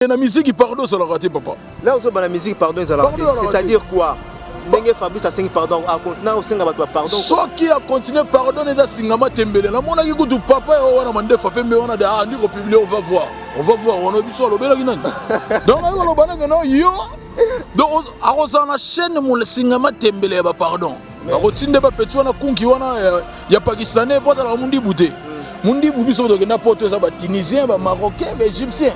La musique, pardon, ça l'a raté, papa. Là, on a la musique, pardon, ça l'a raté. C'est-à-dire quoi? Ndenge Fabrice a signé pardon, a continué au Singa pardon. Ce qui a continué pardon, les Singama Tembele. La mona qui goûte papa, on a demandé Fapembe, on a dit ah, nous publier, on va voir, on a vu ça, le bel aguinan. Donc on a dit non, yo. Donc on a chaîne mon Singama Tembele, pardon. On continue de petit, on a conquis, on a y a Pakistanais, pas dans la mundi bouté. Mundi boubi sont donc n'importe ça, Tunisien, Marocain, Égyptien.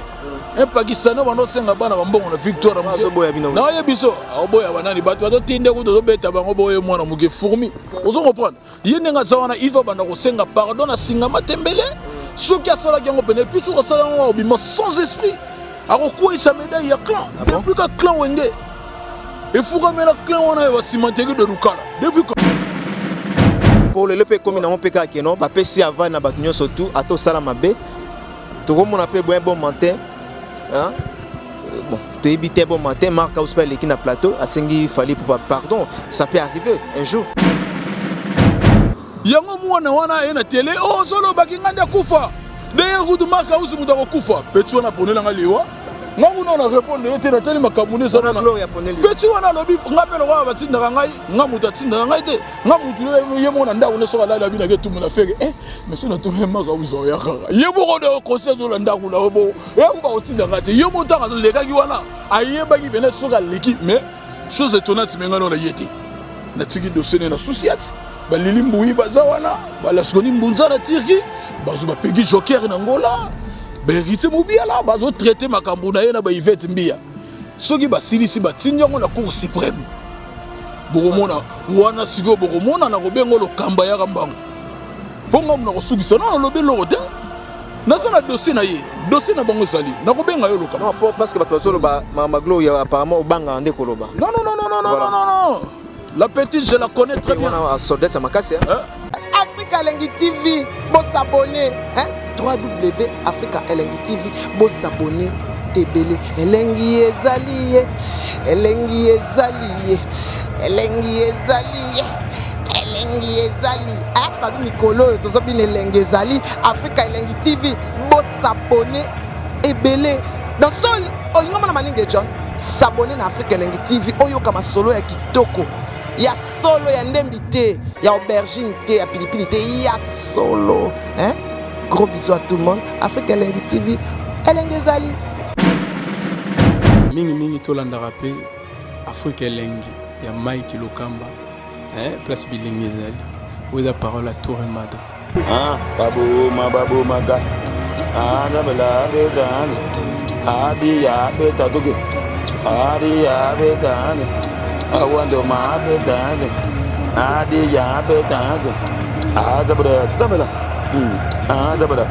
Un Pakistanais va nous senga bana bambo na victoire na na yebiso oboya banani bato bato tinde ko do beta bango boye mwana muke fourmi ozo comprendre yene nga zawana il va bana ko senga pardon na singa matembele soki asala yango pene puis so sala ngo obima sans esprit akoko isa médaille ya clan depuis que clan wenge et faut que la clan wana va cimenter de lukala depuis que pour le pe comme na mon peka keno ba pesi avant na bato nyoso tout ato sala mabe to ko mona pe bon matin. Hein? Bon, tu évitais bon matin, Marc a aussi l'équipe na plateau, a sengi fallait pour pardon, ça peut arriver un jour. Yango mwana wana ena télé, oh solo bakinganda kufa. D'ailleurs vous Marc a aussi mutako kufa. Petit wana ponela ngaliwa. Ngangu na répondre yote na télé makamune ça na. Petit wana lobi ngapelo kwa batinda ngai, ngamuta tinda ngai te. Ngamutu yemo nda une soka la bina ke tout mon affaire. Monsieur na tout Marc a uzo ya kaka. Yemo ko de conseil de nda kula bo. Ya ko ba tinda ngate. Yemo tanga le gars ki wana. Ayeba ki bene soka l'équipe mais chose étonnante mais ngano na yeti. Na tiki dossier na souciat. Ba lilimbu baza wana, ba la skoni mbunza na tirki. Bazo ba pegi joker na ngola. Berite mobia là bazo traiter makambo na ye na ba Yvette Mbia soki basilisi batinja ngo na cour suprême bokomona wana sigo bokomona na kobengo lokamba ya kambango bonga mna kosukisa na lobe lote na sana dossier na ye dossier na bango sali na kobenga yo lokamba non parce que bato solo ba maglo ya apparemment obanga ande koloba non la petite je la connais très bien on a soldat ça makasi Africa Lengi TV bon s'abonner hein www.africa Elengi TV bo s'abonner ebele elengi ezali ah babi mikolo to so bin elengi ezali Africa Elengi TV bo s'abonner ebele dans sol olinga mana maninge John s'abonner na Africa Elengi TV oyo kama solo ya kitoko ya solo ya ndembi te ya aubergine te ya pilipili te ya solo hein. Gros bisous à tout le monde. Africa Elengi TV, Elengi ezali. Mingi tolanda rappé Africa Elengi ya Mike Lokamba, hein, place Bilingi ezali. Où est la parole à Tour Mada? Ah, babu maga. Ah, nabela bedan. Adi ya betaduge. Adi ya bedan. Awando ma bedan. Adi ya bedan. Ah, tabela. Ah, d'abord,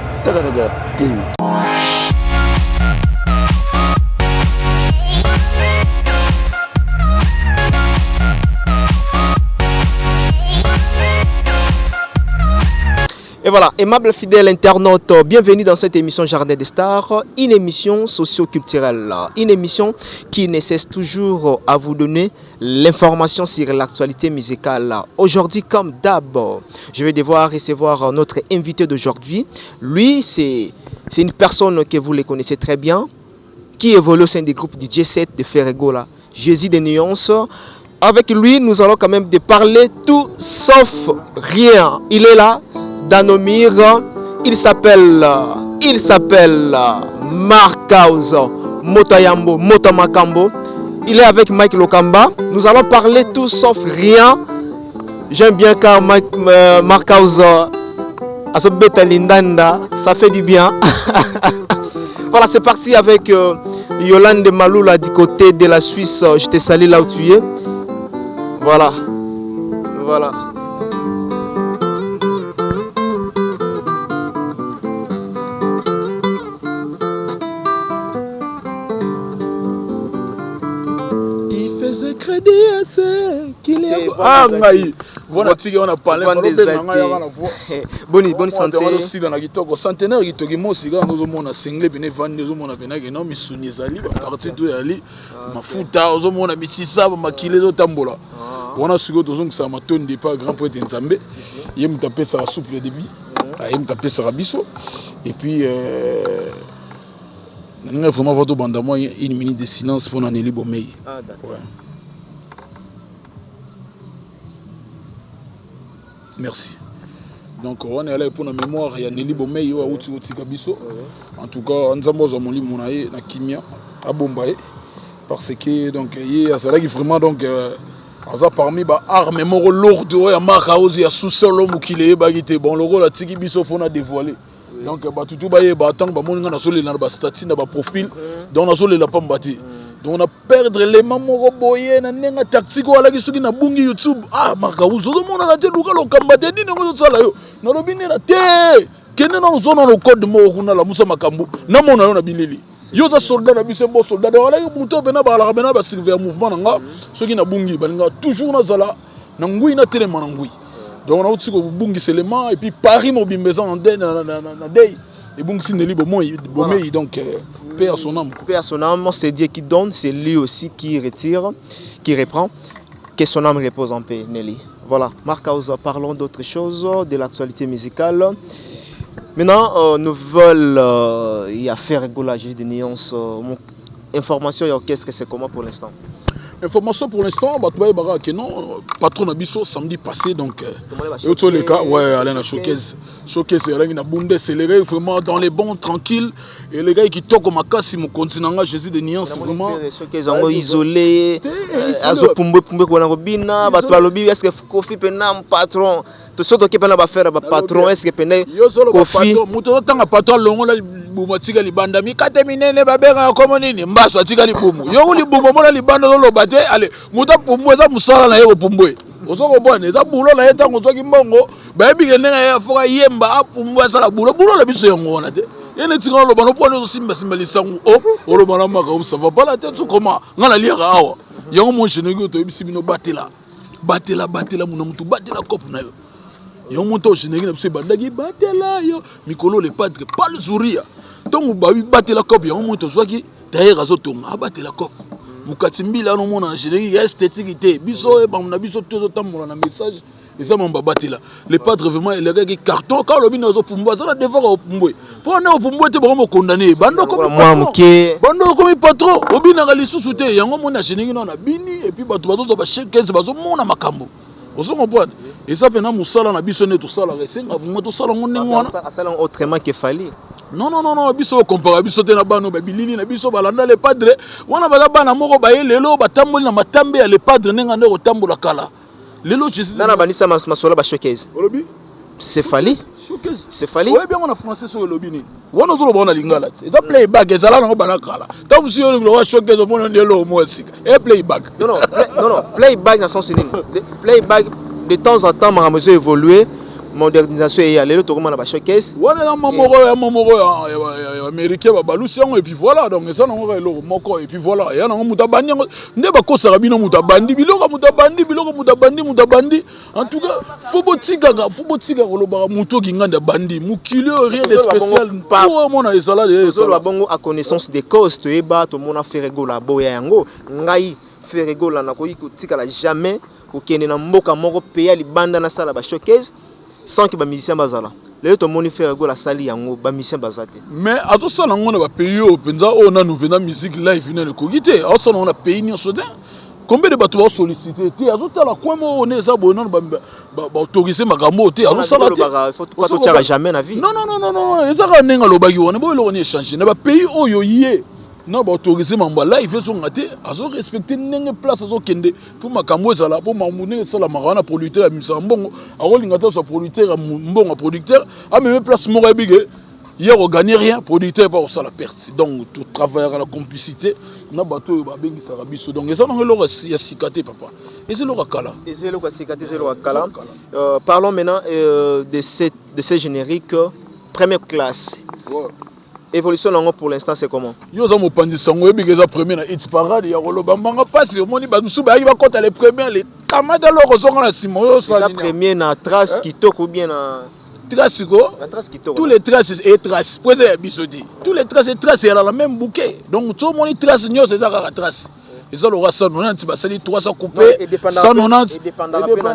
et voilà, aimable fidèle internaute, bienvenue dans cette émission Jardin des Stars, une émission socio-culturelle, une émission qui ne cesse toujours à vous donner l'information sur l'actualité musicale. Aujourd'hui, comme d'hab, je vais devoir recevoir notre invité d'aujourd'hui. Lui, c'est une personne que vous le connaissez très bien, qui évolue au sein du groupe du J7 de Ferregola, Jésus des Nuances. Avec lui, nous allons quand même de parler tout sauf rien. Il est là. Dans nos mires, il s'appelle Marcaus Motoyambo Motomakambo. Il est avec Mike Lokamba. Nous allons parler tout sauf rien. J'aime bien car Marcaus Asobeta Lindanda, ça fait du bien. Voilà, c'est parti avec Yolande Maloula du côté de la Suisse. Je te salue là où tu es. Voilà. Crédit à ceux qui les ah ngai voilà tiki on a parlé bonne santé aussi dans la kitoko centenaire kitoki mosi ga nous mona single bine vendre nous mona bina no misuni zali ba parti to yali mafuta ozo mona misisa ba makile zo tambola wana siko to zonga sa matondi pas grand poète nzambe yem tapé sa soupe de débit yem tapé sa biso et puis Vraiment, votre bandamoi, une minute de silence pour Nelly Bomei. Ah, d'accord. Ouais. Merci. Donc, on est allé pour la mémoire. Il y a Nelly Bomei, il y a Outi Kabiso. En tout cas, nous avons mon lit Monaï, na Kimia, à Bombay. Parce que, donc, il y a ça qui vraiment, donc, parmi les armes lourdes, il y a Makaouz, il y a sous-sol, il y a Bagité. Bon, le rôle, Tiki Biso, on a dévoilé. Donc, tout le monde a un statut, un profil, donc on a pas bâti. Donc, on a perdu les mamans, on a tactique, on a un bungi YouTube. Ah, Makaouz, tout le monde a dit, on a combattu, on a dit, on a dit, kene na zona no code mo kuna la musa makambu na mona yo na bilili yo za soldat na biso bo soldat wala yo buto bena ba bena ba surveiller mouvement nga soki na bungi balinga toujours na zala na ngui na telema na ngui donc on a aussi ko bungi seulement et puis Paris mobimbeza en day na day et bungi sineli bo moi donc paix à son âme. Paix à son âme, c'est Dieu qui donne, c'est lui aussi qui retire, qui reprend. Que son âme repose en paix, Nelly. Voilà, Marc House, parlons d'autre chose, de l'actualité musicale. Maintenant, nous veulent y a faire rigolage de nuances. Information et orchestre, c'est comment pour l'instant? Information pour l'instant, non, patron Abisso samedi passé, donc les cas, ouais, aller à showcase, aller à Bundes, c'est les gars vraiment dans les bons, tranquilles, et les gars qui toquent comme à Kassi, mon continent, Jésus de Niance, vraiment. Showcase en isolé, azo pumbe qu'on a robina, batwa lobby, est-ce que Kofi Penam patron, tout ce qui peut pas faire, patron, est-ce que Penam Kofi, muto tanga patron longo la bumatika libanda mi katemine babera comme nini mbaso atika libumu yo libumu mona libanda lo bate ale muta pumwe za musala na yego pumbwe osoko bwana za bulo na yeta ngozoki mbongo ba bige nenga ya foka yemba apumwe sala bulo la biso yango na te yene tinga lo bano pone simba lisangu o lo bana maka ça va pas la tête comment ngala lira awa yango mon chenegi to bisi bino batela muna mutu batela kopu na yo yo monto chenegi na biso bandaki batela yo mikolo le padre pas le zouria donc babi batela kopu yango monto zwaki d'ailleurs azotonga abatela kopu mukati mbila no mona chenegi ya esthétique te biso e bamuna biso to tambola na message et ça mon babatela le padre vraiment il a qui carton quand le bino zo pumba ça la devoir au pumbwe pour na au pumbwe te bon condamné bando comme patron obina ga lisusu te yango mona chenegi na bini et puis bato bazo ba cheke bazo mona makambo ozo comprendre et ça pena musala na biso ne to sala resenga mo to sala ngonengo wana ça autrement que fallait. Non, biso compara biso te na bano ba bilili na biso balanda le padre wana bala bana moko ba lelo batamboli na matambe ya le padre nenga ndeko tambola kala lelo Jésus nana banisa masola ba showcase olobi c'est fali showcase c'est fali ouais bien on a français sur olobi ni wana zolo bona lingala ça play back ezala na bana kala tant si yo lo showcase au monde ndelo mo sika et play back non play back dans son sens play back de temps en temps ma mesure évoluer modernisation et aller tout comme on a showcase voilà la mamoro américain ba balusi yango et puis voilà donc ça non lo moko et puis voilà ya nango mutabandi nde ba kosa bino mutabandi biloko mutabandi en tout cas faut botika ko ba muto kinganda bandi mukilio rien de spécial pour mon ezala de ça la bongo à connaissance des causes to eba to mona faire rigola boya yango ngai faire rigola na ko tika la jamais ko kene na mboka moko pays libanda na sala ba showcase sans que les musiciens bazala. Les autres moni faire go la sali yango ba musiciens bazate. Mais à tout ça on a pays au penza on a nous penza musique live ina le kogité. À ça on a pays ni soutien. Combien de bateaux sollicité ti à tout la quoi mo on est ça bonan ba autoriser makambo ti à tout ça il faut pas to jamais na vie. Non, ça ka nenga lo bagi wona bo lo ni échanger na ba pays oyo yé. Non, bah autoriser mamba là il fait son gâté azo respecter nenge place azo kende pour makambo ezala pour mamune ça la marana producteur amisa mbongo akolingata so producteur mbongo producteur a même place mo ebige hier on gagne rien producteur pas ça la perte donc tout travailler à la complicité na bato ba bengi ça biso donc ça non lo ya sikate papa et c'est lo kala parlons maintenant de ces génériques première classe. Ouais. Évolution longue pour l'instant c'est comment? Yo za mopandi sango ebike za premier na hit parade ya koloba mbanga passe omoni ba musu ba yiba kota les premiers les kamada loko zonga na simo yo ça la premier na trace qui toque ou bien na trace ko la trace qui toque. Tous les traces et traces posé ya bisodi tous les traces et traces ya la même bouquet donc tout moni trace nyo c'est ça la trace eza loka 190 basali 300 coupé 190 et dépendra pe na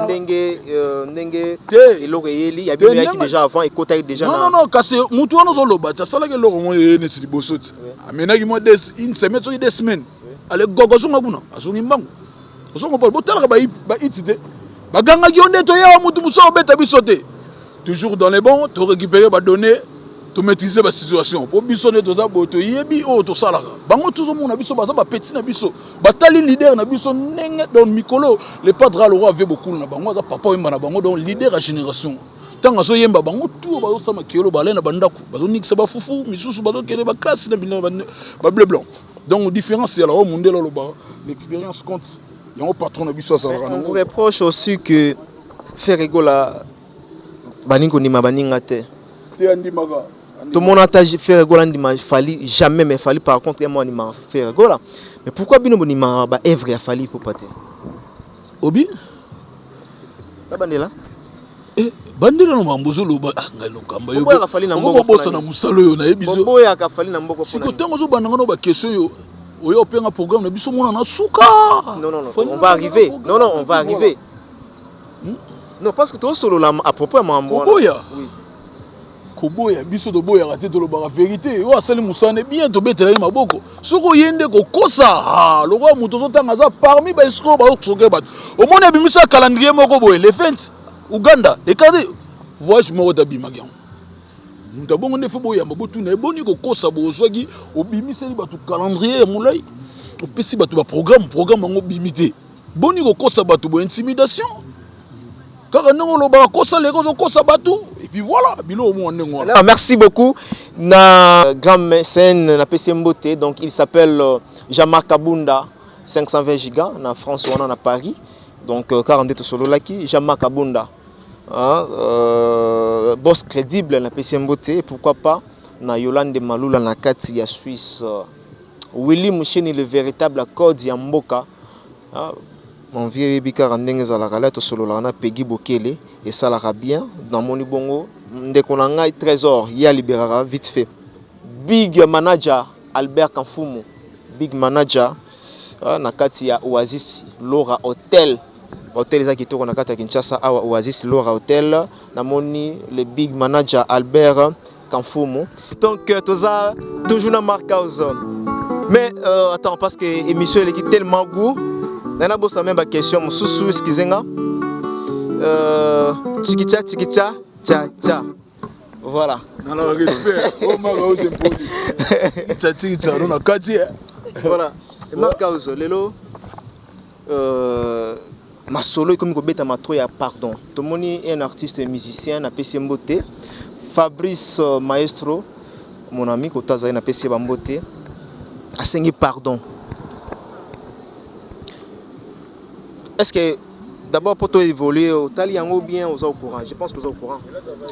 ndenge eloko eyeli ya bino yaki déjà avant et kota déjà non kasi mutu wana zoloba ta sala ke loko mo yene ti liboso ti amenaki mo une semaine so 2 semaines ale gogo songa kuna asongi mbango osongo pa botala ba hit te baganga ki onde to ya mutu muso beta biso te toujours dans les bons to récupérer ba données to maîtriser la situation pour biso ne toza boto yebi o to salaka bango toujours mon biso baza ba petit na biso batali leader na biso nenge dans mikolo le padre le roi avait beaucoup na bango za papa yemba na bango donc leader à génération tanga so yemba bango tout bazo sama kiolo bale na bandako bazo nikisa ba fufu misusu bazo kele ba classe na bino ba bleu blanc donc différence ya la monde lo ba l'expérience compte yango patron na biso salaka on vous reproche aussi que Ferregola baningo ni mabaninga te andimaka. Tout le monde a fait Gola il fallait jamais mais fallait par contre moi ni m'a fait Gola mais pourquoi bino ni m'a ba œuvre a fallu pour pater obi ta bandela bandela no mambozo loba ngalo kamba yo boya ka fali na mboko bosa na musalo yo na yebiso boya ka fali na mboko siko tango zo bandanga no ba question yo oyo penga programme na biso mona na suka non on va arriver on va arriver non parce que toi solo là à propos mambo boya oui koboya biso to boya raté to loba vérité o asali musane bien to betela ye maboko soko yende ko kosa lo roi muto zo tanga za parmi ba esco ba soke bat o mona bimisa calendrier moko boye le 20 Uganda le cadre voyage moko tabima gion muta bongo ne fo boya mabotu na eboni ko kosa bo soki o bimiseli batu calendrier mulai o pesi batu ba programme ngo bimité boni ko kosa batu bo intimidation car non lo ba kosa le ko kosa batu. Et puis voilà, alors, merci beaucoup. Na grand mécène na PC Mbote, donc il s'appelle Jean-Marc Abunda, 520 gigas, na France ou en Paris. Donc 42 solo laki, Jean-Marc Abunda. Boss crédible na PC Mbote, pourquoi pas na Yolande Malula na kati ya Suisse. Willy Moucheni le véritable code ya Mboka. Mon vieux bika randenge za la galette solo la na Peggy Bokele et ça la bien dans mon bongo ndeko na ngai trésor ya libérera vite fait big manager Albert Kanfumu big manager na kati ya Oasis Laura Hotel za kitoko na kati ya Kinshasa awa Oasis Laura Hotel na moni le big manager Albert Kanfumu donc toza toujours na marquage mais attends parce que émission elle est tellement goût. Nana bossa même question mususu skizenga chikicha cha voilà nana respect o maga o sempoli chikicha no na kati voilà marquage lelo masolo comme ko beta matro ya pardon to moni un artiste musicien na PC Mbote Fabrice Maestro mon ami ko taza na PC Mbote asengi pardon. Est-ce que d'abord pour toi évoluer au Taliango bien aux au courant? Je pense que vous êtes au courant.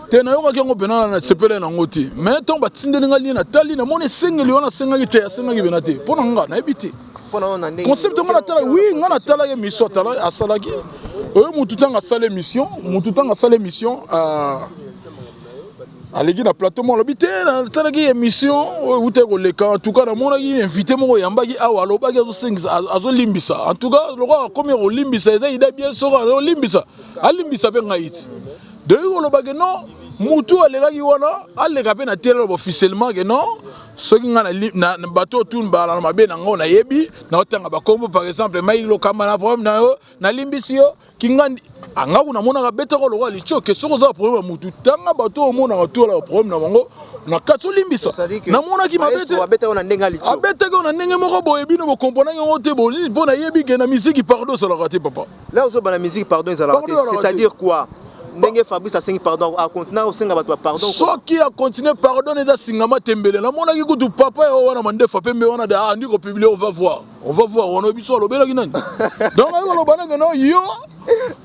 Tena yo ka ngo bena na sepele na ngoti. Mais ton ba tindeli ngali na tali na mone sengeli wana sengeli te sengeli bena te. Pona nga na ebiti. Pona na ndenge. Concept ngana tala oui ngana tala ye mission tala asalaki. Oyo mutu tanga sala mission alegi na plateau mo lobité na talaki émission ou te ko leka en tout cas na mona ki invité mo yambaki awa lobaki azo singisa azo limbisa en tout cas le roi comme o limbisa eza ida bien sora o limbisa alimbisa be ngaiti de ko lobaki non mutu alegaki wana alega pe na télé officiellement que non soki nga na bateau tourne ba na mabe na ngo na yebi na otanga ba kombo par exemple mailo kama na problème na yo na limbisi yo kingandi anga kuna mona ka beta ko lokwa licho ke soko za problème mutu tanga bateau mona ka tola problème na bango na katso limbisa na mona ki mabete abeta ona ndenga licho abeta ko na ndenge moko boye bino bo comprendre ngo te bo bona yebi ke na musique pardon ça la raté papa là ozo ba na musique pardon ça la raté c'est-à-dire quoi? Ndenge Fabrice a signé pardon a continuer au singa batwa pardon so qui a continué pardon eza singama tembele na mona ki kutu papa yo wana mande fa pembe wana da ndi ko publier on va voir on a biso lo bela kinani donc ayo lo bana que non yo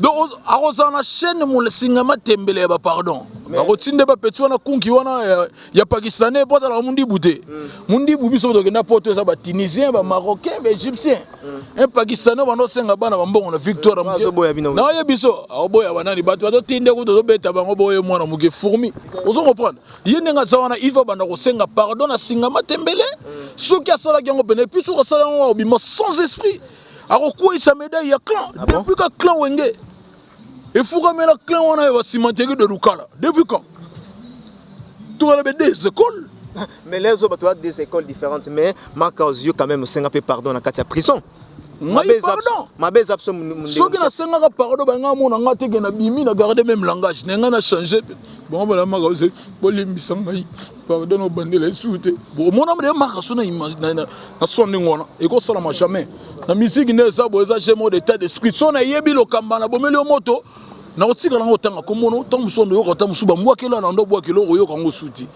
donc a na chaîne mo le singama tembele ba pardon bakotinde bapeti wana kunki wana ya pakistanais po tala mundibu te mundibu biso tokenda po to eza batunisien bamarocain baégyptien un pakistanais banosenga bana bambongo na victoire na ye biso aoboya banani bato batotinde kuta tobeta bango boye mwana moke fourmi ozo comprendre ye ndenge aza wana il va banda kosenga pardon na singama tembele soki asalaki yango pene puis soki asala yango obima sans esprit akokweyisa médaille ya clan depuis ka clan wenge efukamela clan wana ya basimanteki de lukala depuis quand tokalabe des écoles mais les autres ont des écoles différentes mais Marc Ozio quand même senga pe pardon na kati ya prison mabe zapso soki nasengaka pardon balinga mona nga teke na bimi na garder même langage nenga na changer bon bala Marc Ozio bolimbisa ngai pardon obandela esute bon mona mde Marc sona na sonne ngona ekosalama jamais na musique ne eza bo eza jemo d'état d'esprit sona yebi lokamba na bomeli moto na otika na otanga komono tant musondo yo kota musuba mwakela na ndo bwakelo yo kango suti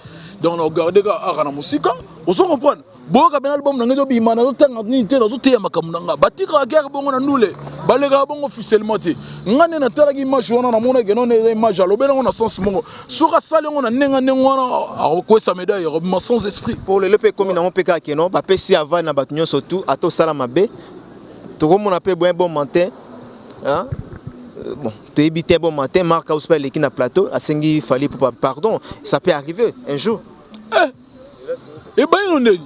donc on garder ka aka na musika on se comprendre boka ben album na ngedo bima na otanga ni te na oteya makamu nga batika ka bongo na ndule balega bongo officiellement te ngane na tala ki image wana na mona ke non na image alobela na sens mongo soka sale ngona nenga wana ko sa médaille ma sans esprit pour le lepe comme na mon peka ke non ba pesi ava na batunyo surtout ato sala mabe to ko mona pe bon matin hein. Bon, tu es habité bon matin, Marc a aussi l'équipe na plateau, a sengi fallait pour pardon, ça peut arriver un jour. Et ben on est.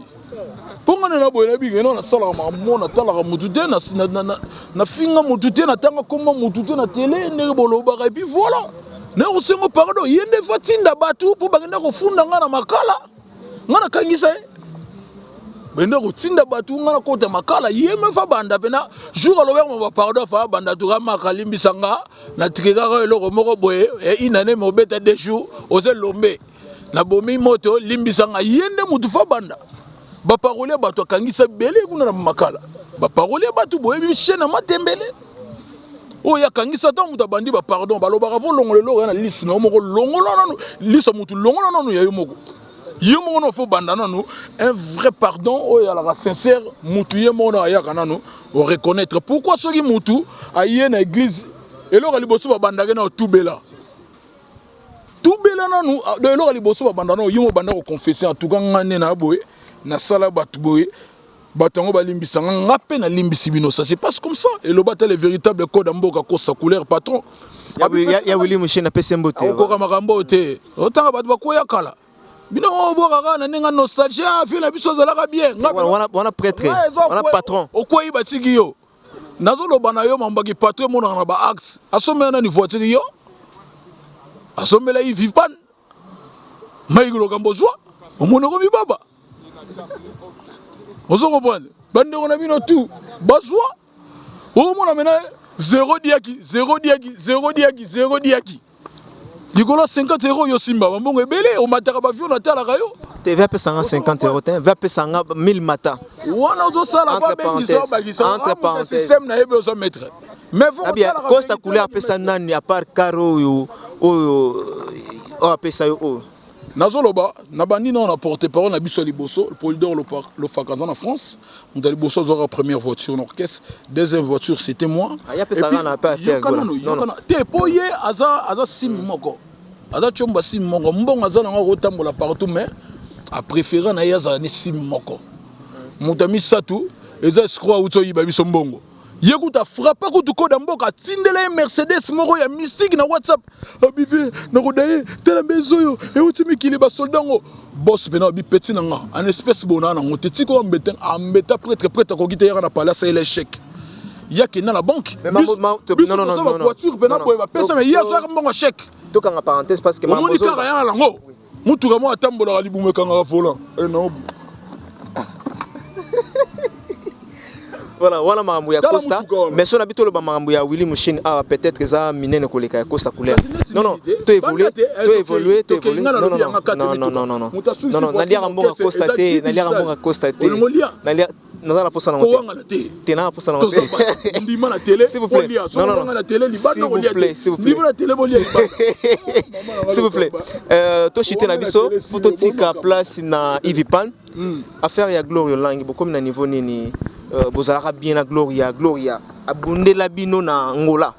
Pour nga na boye na bi ngena na sala ma mona tala ka mutute na finga mutute na tanga koma mutute na télé ne boloba et puis voilà. Ne ko sengo pardon, yende fatinda batu pour bagenda ko funda nga na makala. Nga na kangisa benda kotinda batu ngana kota makala yeme fa banda pena jour alober mo pardon fa banda to ka makalimbisa nga na tikeka ka eloko moko boye e inane mo beta de jours oze lombe na bomi moto limbisa nga yende mutu fa banda ba parole batu kangisa bele kuna na makala ba parole batu boye bi chena matembele o ya kangisa ta mutu bandi ba pardon ba loba ka vo longolelo na lisu na moko longola nanu lisu mutu longola nanu ya yomoko Yémono faut bandana nous un vrai pardon oh ya la sincère mutu yémono aya kanano on reconnaître pourquoi ceux qui mutu aye na église et leur liboso ba bandage na tubela nanu de leur liboso ba bandana yémo banda ko confesser en tout cas ngane na boye na sala batu boye batango ba limbisa ngape na limbisi bino ça c'est passe comme ça et le battle est véritable code mboka ko sa couleur patron ya Willy Mushina pesembote ko ka makambo te otanga batu bakoya kala bino oboka na nenga nostalgie fait la biso zalaka bien wana prêtre wana patron okoyi batiki yo nazoloba na yo mambaki patron mona na ba axe asomela na voiture yo asomela yi vipan maigolo kambozwa omona ko bibaba ozo comprendre bande on a bino tout bazwa omona mena 0 diaki Nicolas 50 € yo simba mbongo ebele o mataka ba vion na tala kayo TV a pesanga 50 € te va pesanga 1000 mata wana zo sala ba bengiso ba giso entre parenthèses système na ebe zo mettre mais faut bien costa couleur pesa nani à part caro yo o pesa yo nazoloba na bandi na porte parole na biso liboso Polydor le Fakazan en France on a liboso zo première voiture en orchestre deuxième voiture c'était moi ya pesanga na pas faire non te poye aza sim moko aza chomba sim moko mbongo aza na rotambola partout mais a préféré na yaza ni sim moko mutami satu eza escroc uto yiba biso mbongo yekuta frappa kutu koda mboka tindela Mercedes moko ya mystique na WhatsApp abive na kodaye tela bezoyo e utimi kili ba soldango boss bena bi petit nanga en espèce bonana ngote tiko ambeta prêtre ko gite yaka na palace et l'échec yaki na la banque non voiture bena boye ba pesa mais yaza mbongo chèque to kanga parenthèse parce que mambozo ka ya lango mutu ka mo atambola libume kanga volant et non voilà wana makambo ya Costa mais so na bito lo ba makambo ya Willy Mushina peut-être za minene koleka ya Costa couleur non to évoluer non nalia mbonga Costa te nalia mbonga Costa te nalia nazala posa na mote tena posa na mote ndima na télé s'il vous plaît non na télé libana s'il vous plaît to chité na biso photo tika place na Ivipan affaire ya Gloria Langi bokomi na niveau nini bozalaka bien na Gloria abundela bino na ngola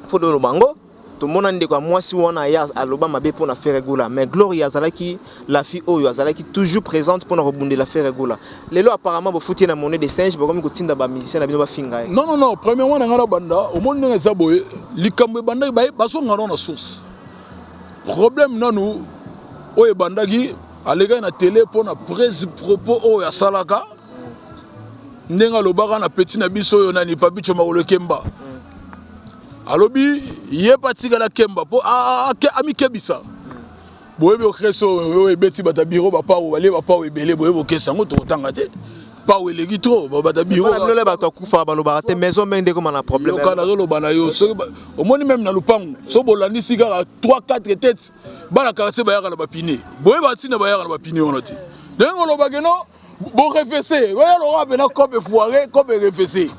fodo lo bango tout le monde a dit que moi si on a à l'Obama pour la faire régular mais Gloria Zalaki la fille Oyo Zalaki toujours présente pour nous rebondir la faire régular les lois apparemment vous foutez la monnaie des singes comme que tinda ba musicien na bino ba finga non premièrement na ngala banda au monde nga saboye likambe banda ba basonga na source problème nanu oye bandagi alega na télé pour na prise propos oyo ya salaka ndenga lobaka na petit na biso oyo nani papicho makolo kemba alobi ye patika la kemba po ami kebisa boyebi okreso oyo ebeti bata biro ba pawo bale ba pawo ebele boyebi okesa ngo to tanga te pawo elegi trop bata biro ba lole bato kufa ba lobaka te maison mende comme na problème yo kana lo bana yo so omoni même na lupango so bolandi sika 3-4 têtes bana karate ba yaka na bapine boyebi atina ba yaka na bapine on oti dengo lobaka no bo refese oya lo rabe na kope foiré kope refese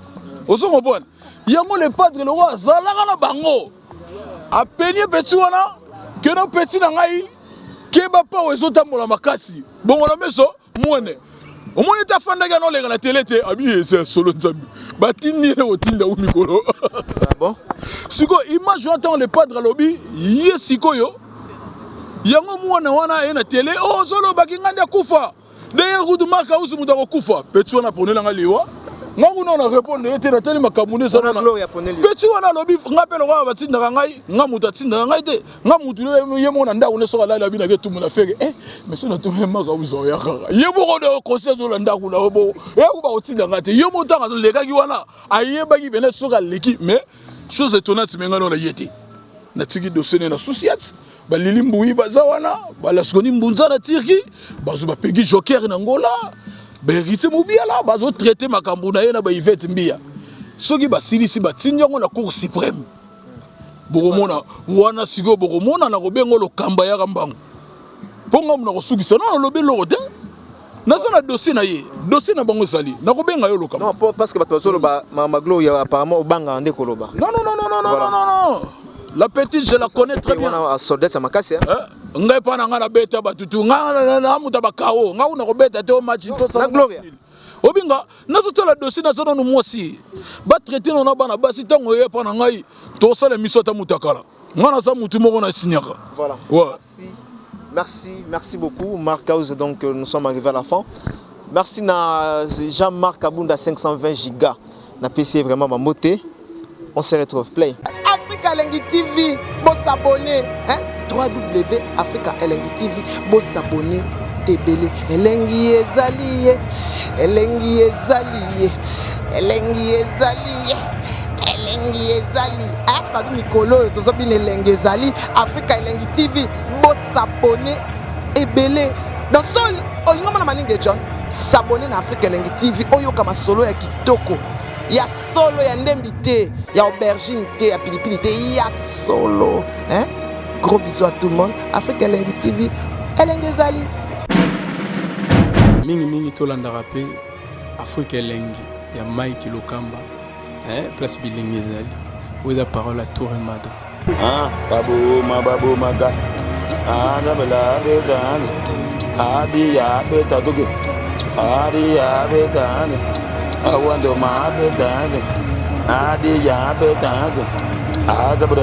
oso comprendre yango le padre le roi zalaka na bango a peigner petit wana que no petit na ngai ke ba pa ozo tambola makasi bongo na meso mwene omoni ta fandaka no lenga na télé te abi c'est solo nzambi batini le otinda u mikolo bon siko image wana le padre alobi ye sikoyo yango mwana wana e na télé ozolo bakinganda kufa de rudu maka usu mutako kufa petit wana ponela nga liwa ngangu na répondre te na teli makamune za na petit wana lobi ngapelo kwa batinda ngai ngamuta tinda ngai te ngamutu ye mona nda une soka la bina ke tumu na feke mais so na tumu maka uzo ya kaka ye boko de conseil zo nda kula bo ye ku ba otinda ngate ye motanga zo leka ki wana aye ba ki bene soka leki mais chose étonnante menga na yete na tiki dossier na souciat ba lili mbuyi baza wana ba la skoni mbunza na tirki bazo ba pegi joker na ngola berite mobia la bazo traiter makambo na ye na ba Yvette Mbia soki basilisi batinja ngo na cour suprême bokomona wana siko bokomona na kobengo lokamba ya kambango ponga muna kosukisa non lobe lote naza na dossier na ye dossier na bango sali na kobenga yo lokamba non parce que bato solo ba maglo ya apparemment obanga ande koloba non la petite je la connais très bien on a soldat ça makasi ngai pa na nga na beta batutu nga na muta bakao nga una ko beta te o match to sa Gloria obinga na tout la dossier na zona no mosi ba traiter na bana basi tango ye pa na ngai to sala miso ta mutakala nga na sa mutu moko na signaka voilà ouais. merci beaucoup Marc House donc nous sommes arrivés à la fin merci na Jean-Marc Abunda 520 giga na PC vraiment ma moté on se retrouve play Africa Elengi TV, bon s'abonner, hein? Africa Elengi TV, bon s'abonner, ebele, Elengi ezali, ah, babi mikolo, tozo bin Elengi ezali, Africa Elengi TV, bon s'abonner, ebele, dans sol, olingo mana maninge John, s'abonner na Africa Elengi TV, oyo kama solo ya kitoko. Ya solo ya ndembi te, ya aubergine te, ya pilipili te, ya solo. Hein? Gros bisous à tout le monde. Africa Elengi TV, Elengi ezali. Mingi tolandaka pe Africa Elengi ya Mike Lokamba. Place Bilingi ezali. Oza parole à Tour Emada. Babo maga. Nabela betani. Adi ya beta toke. Adi ya betani. I want to my bed, I did ya bed, I double,